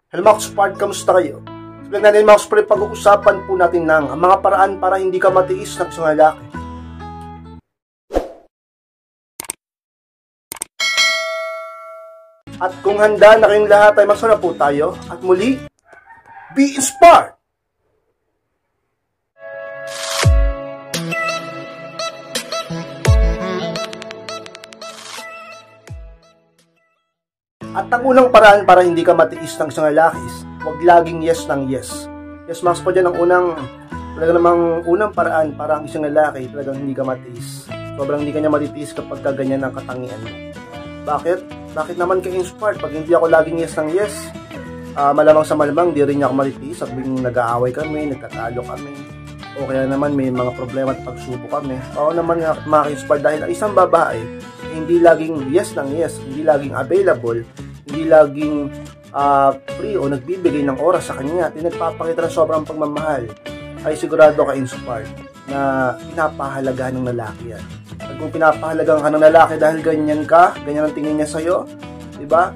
Hello mga Kusupard, kamusta kayo? Sabihin natin mga Kusupard, pag-uusapan po natin ng mga paraan para hindi ka matiis ng isang lalaki. At kung handa na kayong lahat ay magsara po tayo at muli, be inspired! At ang unang paraan para hindi ka matiis ng isang lalaki, huwag laging yes ng yes. Yes, mas po dyan ang unang paraan para ang isang lalaki talagang hindi ka matiis. Sobrang hindi ka niya matitiis kapag ganyan ang katangian mo. Bakit? Bakit naman ka inspired? Pag hindi ako laging yes ng yes, malamang sa malamang, di rin niya ako matitiis. At biglang nag-aaway kami, nagkatalo kami, o kaya naman may mga problema at pagsubok kami. Oo naman nga maka-inspired dahil ang isang babae, hindi laging yes ng yes, hindi laging available, hindi laging free o nagbibigay ng oras sa kanya at nagpapakita ng sobrang pagmamahal, ay sigurado ka inspired na pinapahalagahan ng lalaki yan. At kung pinapahalagahan ka ng lalaki dahil ganyan ka, ganyan ang tingin niya sa'yo, diba?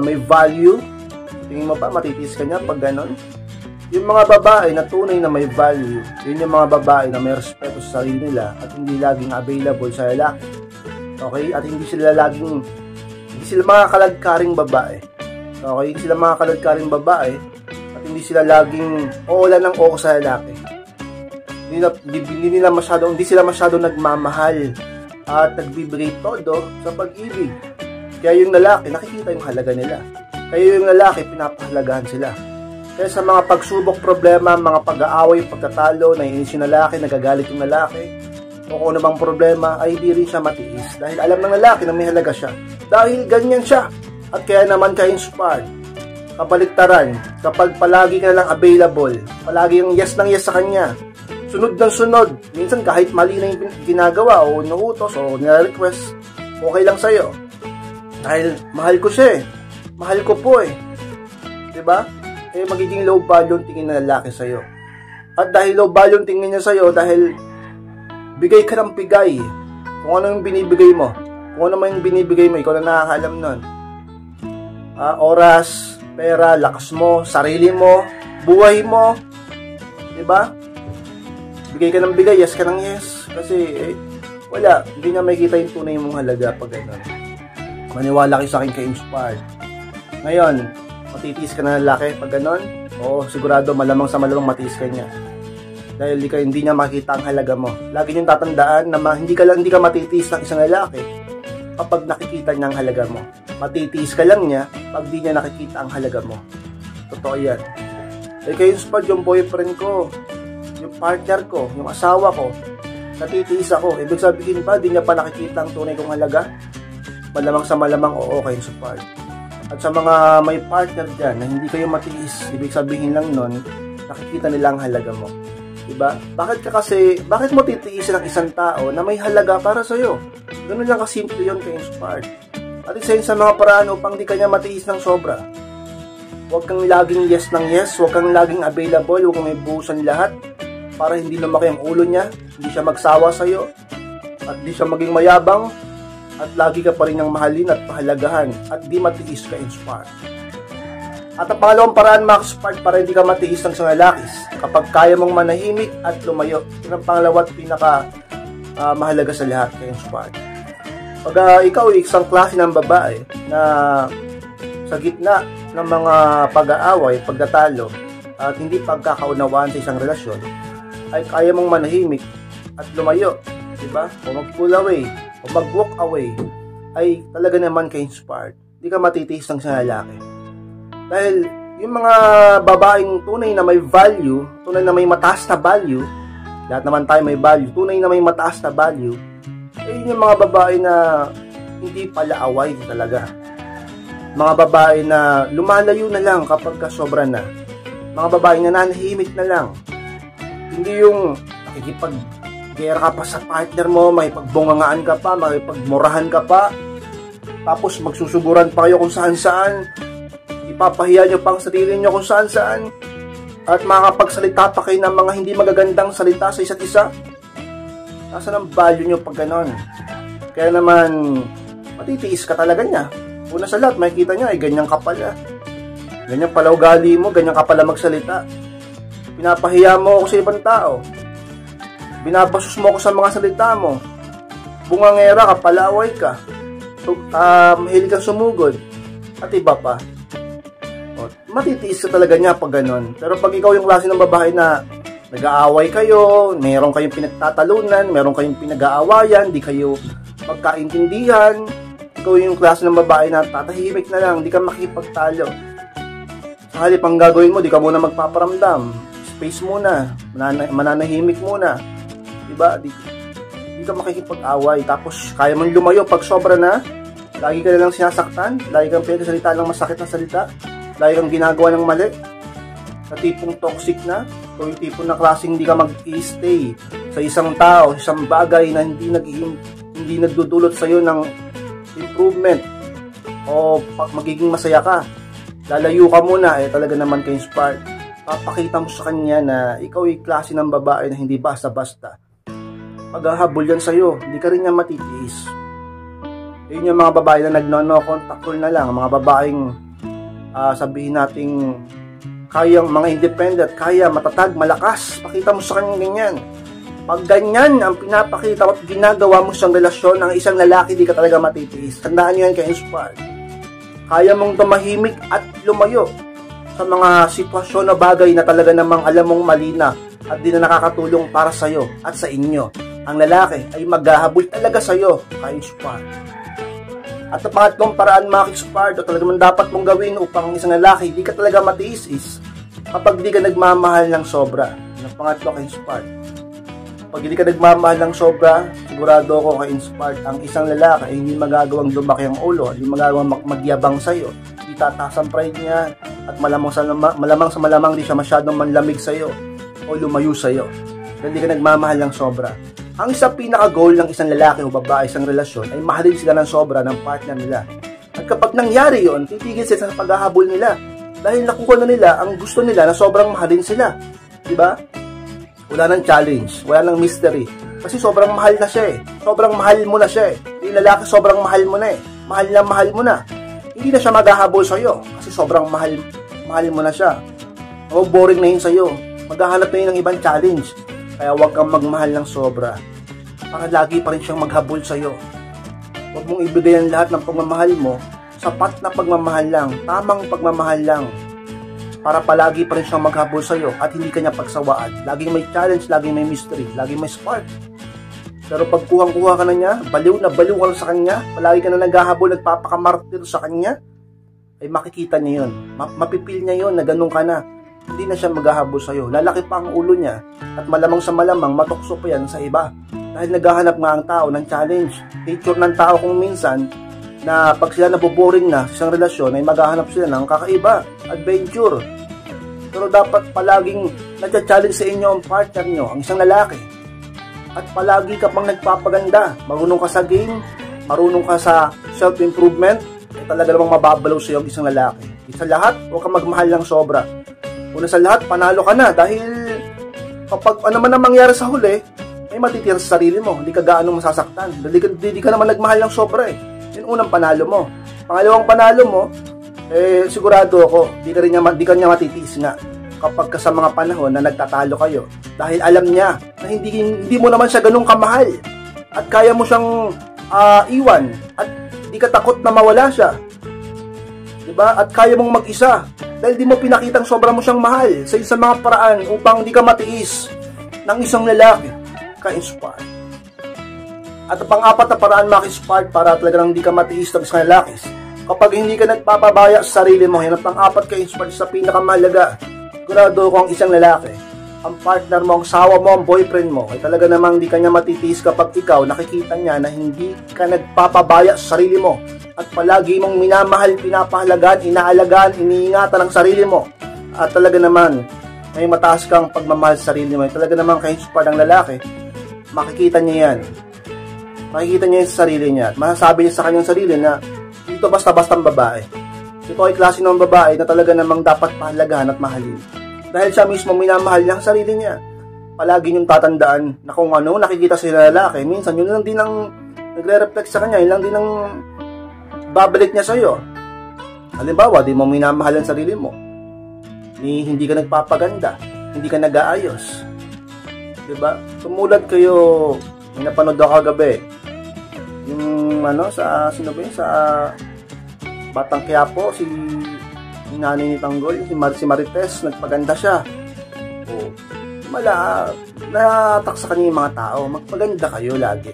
May value, tingin mo pa matitiis ka niya pag ganon? Yung mga babae na tunay na may value, yun yung mga babae na may respeto sa sarili nila at hindi laging available sa lalaki. Okay? At hindi sila mga kaladkaring babae. Okay? Hindi sila mga kaladkaring babae at hindi sila laging oola ng oo sa lalaki. Hindi sila masyado nagmamahal at nagbibigay todo sa pag-ibig. Kaya yung lalaki, nakikita yung halaga nila. Kaya yung lalaki, pinapahalagahan sila. Kaya sa mga pagsubok, problema, mga pag-aaway, pagkatalo, naiinis yung lalaki, nagagalit yung lalaki, o kung ano bang problema, ay hindi rin siya matiis. Dahil alam ng lalaki na may halaga siya. Dahil ganyan siya. At kaya naman ka-inspired. Kabaliktaran, kapag palagi ka lang available, palagi yung yes ng yes sa kanya, sunod ng sunod, minsan kahit mali na yung ginagawa o inuutos o nire-request, okay lang sa'yo. Dahil mahal ko siya eh. Mahal ko po eh. Diba? Eh magiging low value yung tingin ng lalaki sa'yo. At dahil low value yung tingin niya sa'yo, dahil bigay ka ng bigay. Kung ano yung binibigay mo. Kung ano man yung binibigay mo, ikaw na nakakaalam nun. Oras, pera, lakas mo, sarili mo, buhay mo. Diba? Bigay ka ng bigay, yes ka ng yes. Kasi, wala. Hindi niya makikita yung tunay mong halaga pag gano'n. Maniwala kayo sa akin ka-inspired. Ngayon, matitiis ka na lalaki pag gano'n? Oo, sigurado, malamang sa malamang matiis ka niya. Dahil hindi niya makita ang halaga mo. Lagi niyong tatandaan na hindi ka matitiis ng isang lalaki kapag nakikita niya ang halaga mo. Matitiis ka lang niya pag di niya nakikita ang halaga mo. Totoo yan. Kayo inspired yung boyfriend ko, yung partner ko, yung asawa ko, natitiis ako. Ibig sabihin pa, di niya pa nakikita ang tunay kong halaga. Malamang sa malamang, oo, kayo inspired. At sa mga may partner dyan na hindi kayo matiis, ibig sabihin lang nun, nakikita nila ang halaga mo. Diba? Bakit mo titiisin ang isang tao na may halaga para sa'yo? Ganun lang kasimple yun kay inspired. At isa yun sa mga paraan upang di ka niya matiis ng sobra. Huwag kang laging yes ng yes, huwag kang laging available, huwag kang may buhusan lahat para hindi lumaki ang ulo niya, hindi siya magsawa sa'yo, at di siya maging mayabang, at lagi ka pa rin niyang mahalin at pahalagahan, at di matiis ka inspired. At ang pangalawang paraan, Max Part, para hindi ka matiis ng isang lalaki, kapag kaya mong manahimik at lumayo. Yun ang pangalawa at mahalaga sa lahat kay inspired. Pag ikaw ay isang klase ng babae na sa gitna ng mga pag-aaway, pagtatalo, at hindi pagkakaunawaan sa isang relasyon, ay kaya mong manahimik at lumayo, diba? O mag-pull away, o mag-walk away, ay talaga naman kay inspired. Hindi ka matitiis ng isang lalaki. Dahil yung mga babaeng tunay na may value, tunay na may mataas na value, lahat naman tayo may value, tunay na may mataas na value, yun yung mga babae na hindi pala away talaga. Mga babae na lumalayo na lang kapag sobra na. Mga babae na nanahimik na lang. Hindi yung nakikipag-gera ka pa sa partner mo, makipagbungangaan ka pa, makipagmurahan ka pa, tapos magsusuguran pa kayo kung saan-saan, ipapahiya nyo pang sarili nyo kung saan-saan, at makakapagsalita pa kayo ng mga hindi magagandang salita sa isa't isa. Nasaan ang value nyo pag ganon? Kaya naman, matitiis ka talaga niya. Una sa lahat, makikita niya ay ganyan ka pala. Ganyan pala ugali mo, ganyan ka pala magsalita. Pinapahiya mo ako sa ibang tao. Binabasos mo ako sa mga salita mo. Bungangera ka, palaway ka. Mahilig kang sumugod. At iba pa. O, matitiis ka talaga niya pag ganon. Pero pag ikaw yung klase ng babae na nag-aaway kayo, meron kayong pinagtatalunan, meron kayong pinag-aawayan, di kayo magkaintindihan, ikaw yung klase ng babae na tatahimik na lang, di ka makipagtalo. Sa halip ang gagawin mo, di ka muna magpaparamdam. Space muna, mananahimik muna. Diba? Di ka makikipag-away. Tapos, kaya mong lumayo pag sobra na, lagi ka na lang sinasaktan, lagi kang pinagsalita ng masakit na salita, lagi kang ginagawa ng mali, sa tipong toxic na, o yung tipong na klaseng hindi ka mag-i-stay sa isang tao, isang bagay na hindi nagdudulot sa'yo ng improvement o magiging masaya ka. Lalayo ka muna, talaga naman ka-inspired. Papakita mo sa kanya na ikaw ay klase ng babae na hindi basta-basta. Paghahabol yan sa'yo, hindi ka rin niya matitiis. Yun yung mga babae na nagno-contact call na lang, mga babaeng sabihin nating kayang mga independent, kaya matatag, malakas. Pakita mo sa kanya ganyan. Pag ganyan ang pinapakita at ginagawa mo sa relasyon ng isang lalaki, di ka talaga matitiis. Tandaan nyo yan ka-inspired. Kaya mong tumahimik at lumayo sa mga sitwasyon na bagay na talaga namang alam mong mali na at di na nakakatulong para sa'yo at sa inyo. Ang lalaki ay maghahabol talaga sa'yo, ka-inspired. At ang pangatlong paraan maka-inspired o talagang dapat mong gawin upang isang lalaki di ka talaga matiis is kapag di ka nagmamahal ng sobra. Ang pangatlo ka-inspired. Pag hindi ka nagmamahal ng sobra, sigurado ako ka-inspired ang isang lalaki ay hindi magagawang lumaki ang ulo, hindi magagawang magyabang sa'yo, hindi tataas ang pride niya at malamang sa malamang di siya masyadong manlamig sa'yo o lumayo sa'yo. Hindi ka nagmamahal ng sobra. Ang isang pinaka-goal ng isang lalaki o babae sa relasyon ay mahalin sila ng sobra ng partner nila. At kapag nangyari yon, titigil sila sa paghahabol nila dahil nakuha na nila ang gusto nila na sobrang mahalin sila. Diba? Wala nang challenge, wala nang mystery. Kasi sobrang mahal na siya eh. Sobrang mahal mo na siya eh. Yung lalaki sobrang mahal mo na eh. Mahal mo na. Hindi na siya maghahabol sa'yo kasi sobrang mahal mo na siya. O boring na yun sa'yo. Maghahanap na yun ng ibang challenge. Kaya huwag kang magmahal ng sobra. Para lagi pa rin siyang maghabol sa'yo. Huwag mong ibigay ang lahat ng pagmamahal mo. Sapat na pagmamahal lang. Tamang pagmamahal lang. Para palagi pa rin siyang maghabol sa'yo at hindi ka niya pagsawaan. Laging may challenge, laging may mystery, laging may spark. Pero pag kuhang-kuha ka na niya, baliw na baliw ka sa kanya, palagi ka na naghahabol, nagpapakamartir sa kanya, ay makikita niya yun. Mapipil niya yun na ganun ka na. Hindi na siya maghahabol sa'yo. Lalaki pa ang ulo niya at malamang sa malamang matukso pa yan sa iba. Dahil naghahanap nga ang tao ng challenge. Nature ng tao kung minsan na pag sila naboboring na sa isang relasyon ay maghahanap sila ng kakaiba, adventure. Pero dapat palaging nagcha-challenge sa inyo ang partner nyo, ang isang lalaki. At palagi ka pang nagpapaganda. Marunong ka sa game, marunong ka sa self-improvement, ay talaga namang mababalaw sa iyo ang isang lalaki. Sa lahat, huwag ka magmahal ng sobra. Una sa lahat, panalo ka na dahil kapag ano man ang mangyari sa huli, ay matitira sa sarili mo. Hindi ka gaano masasaktan. Hindi ka naman nagmahal ng sobra eh. Yun unang panalo mo. Pangalawang panalo mo, sigurado ako, di ka niya matitiis nga kapag ka sa mga panahon na nagtatalo kayo. Dahil alam niya na hindi mo naman siya ganun kamahal. At kaya mo siyang iwan. At di ka takot na mawala siya. Diba? At kaya mong mag-isa. Dahil di mo pinakitang sobra mo siyang mahal sa isang mga paraan upang di ka matiis ng isang lalaki. Ka-inspired. At ang pang-apat na paraan maka-inspired para talagang di ka matiis ng isang lalaki. Kapag hindi ka nagpapabaya sa sarili mo, yan ang pang-apat ka-inspired sa pinakamahalaga. Sigurado ko ang isang lalaki, ang partner mo, ang sawa mo, ang boyfriend mo, ay talaga namang di ka niya matitiis kapag ikaw nakikita niya na hindi ka nagpapabaya sa sarili mo. At palagi mong minamahal, pinapahalagaan, inaalagaan, iniingatan ang sarili mo. At talaga naman, may mataas kang pagmamahal sa sarili mo. Talaga naman ka-inspired ang lalaki, makikita niya yan. Makikita niya yan sa sarili niya. At masasabi niya sa kanyang sarili na ito basta-bastang babae. Ito ay klase ng babae na talaga namang dapat pahalagahan at mahalin. Dahil siya mismo minamahal niya ang sarili niya. Palagi niyong tatandaan na kung ano nakikita sa lalaki, minsan yun lang din ang nagre-reflect sa kanya, yun lang din ang babalik niya sa iyo. Halimbawa, di mo minamahal ang sarili mo. Hindi ka nagpapaganda, hindi ka nag-aayos. Diba? Tumulad kayo, may napanood ako kagabi. Yung sino ba yun? Sa Batang Quiapo, si nanay ni Tanggol, si Marites, nagpaganda siya. O, natak sa kanya yung mga tao, magpaganda kayo lagi.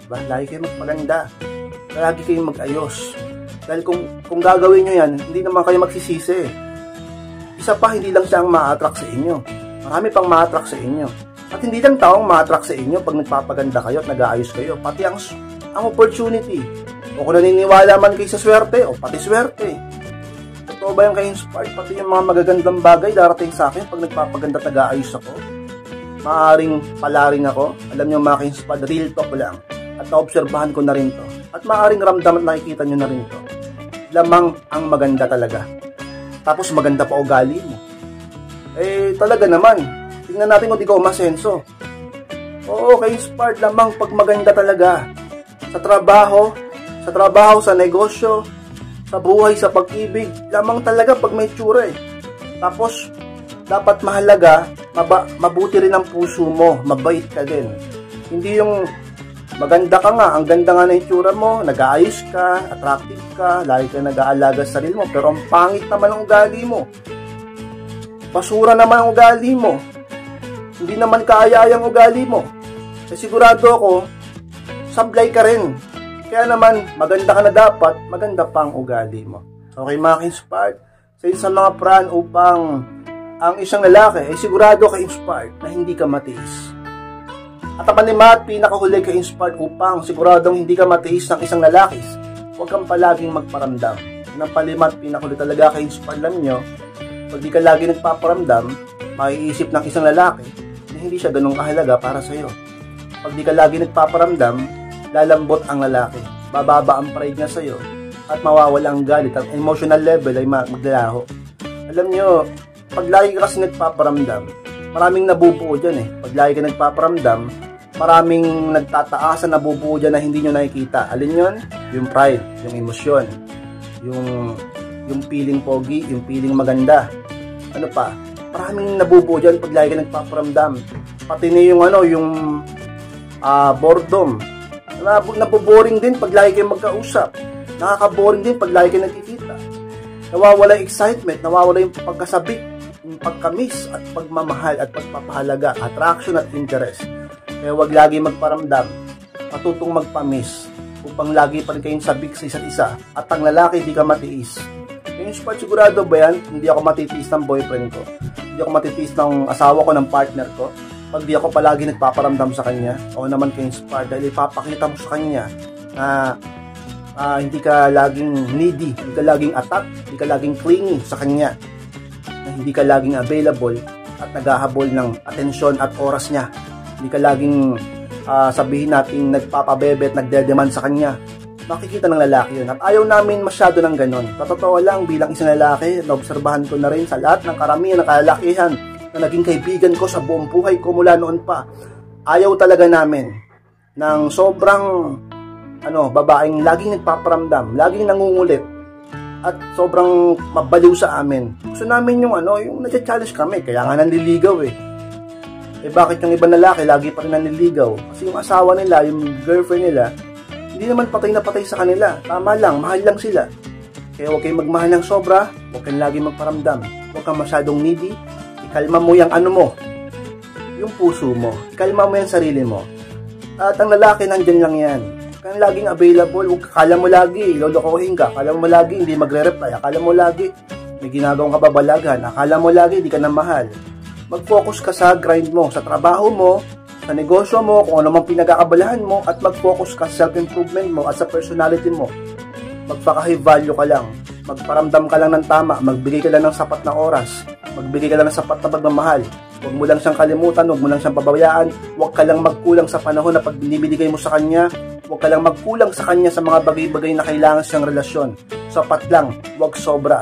Diba? Lagi kayo magpaganda. Lagi kayo mag-ayos. Dahil kung gagawin nyo yan, hindi naman kayo magsisisi. Isa pa, hindi lang siya ang ma-attract sa inyo. Marami pang ma-attract sa inyo. At hindi lang taong ma-attract sa inyo pag nagpapaganda kayo at nag-aayos kayo. Pati ang opportunity. O kung naniniwala man kayo sa swerte, o pati swerte. Totoo ba yung ka-inspired? Pati yung mga magagandang bagay darating sa akin pag nagpapaganda at nag-aayos ako. Maaring palaring ako. Alam nyo mga ka-inspired, real talk lang. At naobserbahan ko na rin to. At maaring ramdam at nakikita nyo na rin to. Lamang ang maganda talaga. Tapos maganda pa ugali mo. Talaga naman. Tingnan natin kung di ka umasenso. Oo, ka-inspired lamang pag maganda talaga. Sa trabaho, sa negosyo, sa buhay, sa pag-ibig, lamang talaga pag may tsura eh. Tapos, dapat mahalaga, mabuti rin ang puso mo, mabait ka din. Hindi yung maganda ka nga, ang ganda nga na itsura mo, nag-aayos ka, attractive ka, lagi ka nag-aalaga sa sarili mo, pero ang pangit naman ang ugali mo. Basura naman ang ugali mo. Hindi naman kaaya-ayang ugali mo. Sigurado ako, sablay ka rin. Kaya naman, maganda ka na dapat, maganda pa ang ugali mo. Okay mga ka-inspired, sa isang mga pran upang ang isang lalaki ay sigurado ka-inspired na hindi ka matiis. At ang panlima at pinakahuli ka-inspired upang siguradong hindi ka matiis ng isang lalaki, huwag kang palaging magparamdam. Ang panlima at pinakahuli talaga ka-inspired lang nyo, pag di ka lagi nagpaparamdam, maiisip ng isang lalaki na hindi siya ganun kahalaga para sa'yo. Pag di ka lagi nagpaparamdam, lalambot ang lalaki, bababa ang pride niya sa'yo, at mawawala ang galit, ang emotional level ay maglalaho. Alam nyo, pag lagi ka kasi nagpaparamdam, maraming nabubuo dyan eh. Pag lagi ka nagpaparamdam, maraming nagtataasan nabubuo dyan na hindi nyo nakikita. Alin yun? Yung pride, yung emosyon, yung feeling pogi, yung feeling maganda. Ano pa? Maraming nabubuo dyan pag lagi ka nagpaparamdam. Pati na yung boredom. Naboboring din pag lagi kayo magkausap. Nakaka-boring din pag lagi kayo nagkikita. Nawawala yung excitement, nawawala yung pagkasabik, yung pagkamis at pagmamahal at pagpapahalaga, attraction at interest. Kaya wag lagi magparamdam, matutong magpamis upang lagi pa rin kayong sabik sa isa't isa. At ang lalaki, di ka matiis. Yung sport, sigurado ba yan? Hindi ako matitiis ng boyfriend ko. Hindi ako matitiis ng asawa ko, ng partner ko. Pag di ako palagi nagpaparamdam sa kanya, o naman ka-inspired, dahil ipapakita mo sa kanya na hindi ka laging needy, hindi ka laging attack, hindi ka laging clingy sa kanya, na hindi ka laging available at naghahabol ng atensyon at oras niya. Hindi ka laging sabihin natin nagpapabebe at nagdedemand sa kanya. Makikita ng lalaki yun. At ayaw namin masyado ng ganon. Totoo lang, bilang isang lalaki, naobserbahan ko na rin sa lahat ng karamihan ng kalalakihan na naging kaibigan ko sa buong buhay ko mula noon pa. Ayaw talaga namin ng sobrang babaeng laging nagpaparamdam, laging nangungulit at sobrang mabaliw sa amin. Gusto namin yung nag-challenge kami, kaya nga nanliligaw eh. Bakit yung ibang lalaki lagi pa rin nanliligaw? Kasi yung asawa nila, yung girlfriend nila, hindi naman patay na patay sa kanila. Tama lang, mahal lang sila. Kaya huwag kayong magmahal ng sobra, huwag kayong lagi magparamdam, huwag kang masyadong needy. Ikalma mo yung yung puso mo. Ikalma mo yung sarili mo. At ang lalaki, nandyan lang yan. Kang laging available, akala mo lagi, lolokohin ka, akala mo lagi, hindi magre-reply, akala mo lagi, may ginagawang kababalagan, akala mo lagi, hindi ka na mahal. Mag-focus ka sa grind mo, sa trabaho mo, sa negosyo mo, kung ano mang pinagkakabalahan mo, at mag-focus ka sa self-improvement mo at sa personality mo. Magpaka-high value ka lang, magparamdam ka lang ng tama, magbigay ka lang ng sapat na oras, magbigay ka lang ng sapat na pagmamahal. Huwag mo lang siyang kalimutan, huwag mo lang siyang pababayaan, huwag ka lang magkulang sa panahon na pag binibigay mo sa kanya, huwag ka lang magkulang sa kanya sa mga bagay-bagay na kailangan siyang relasyon. Sapat lang, huwag sobra.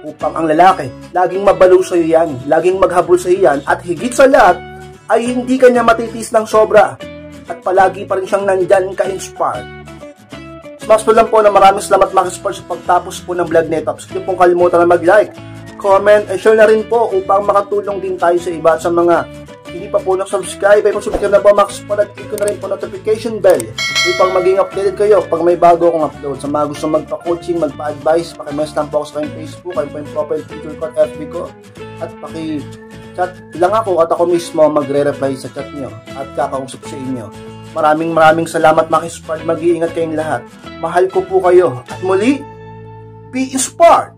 Upang ang lalaki, laging mabalo sa iyo yan, laging maghabol sa iyo yan, at higit sa lahat, ay hindi ka niya matitis ng sobra. At palagi pa rin siyang nandyan ka-inspired. Mas po lang po na maraming salamat mga sports pagtapos po ng vlog nito. Huwag pong kalimutan na mag-like, comment, and share na rin po upang makatulong din tayo sa iba at sa mga hindi pa po subscribe ay mag-subscribe na po mga sports at click ko na rin po notification bell upang maging updated kayo pag may bago akong upload. Sa mga gusto magpa-coaching, magpa-advise, pakimess lang po ako sa kayong Facebook, ayun po yung profile picture ko at FB ko, at paki-chat lang ako at ako mismo magre-reply sa chat nyo at kakausap sa inyo. Maraming salamat mga sport. Mag-iingat kayong lahat. Mahal ko po kayo. At muli, be sport!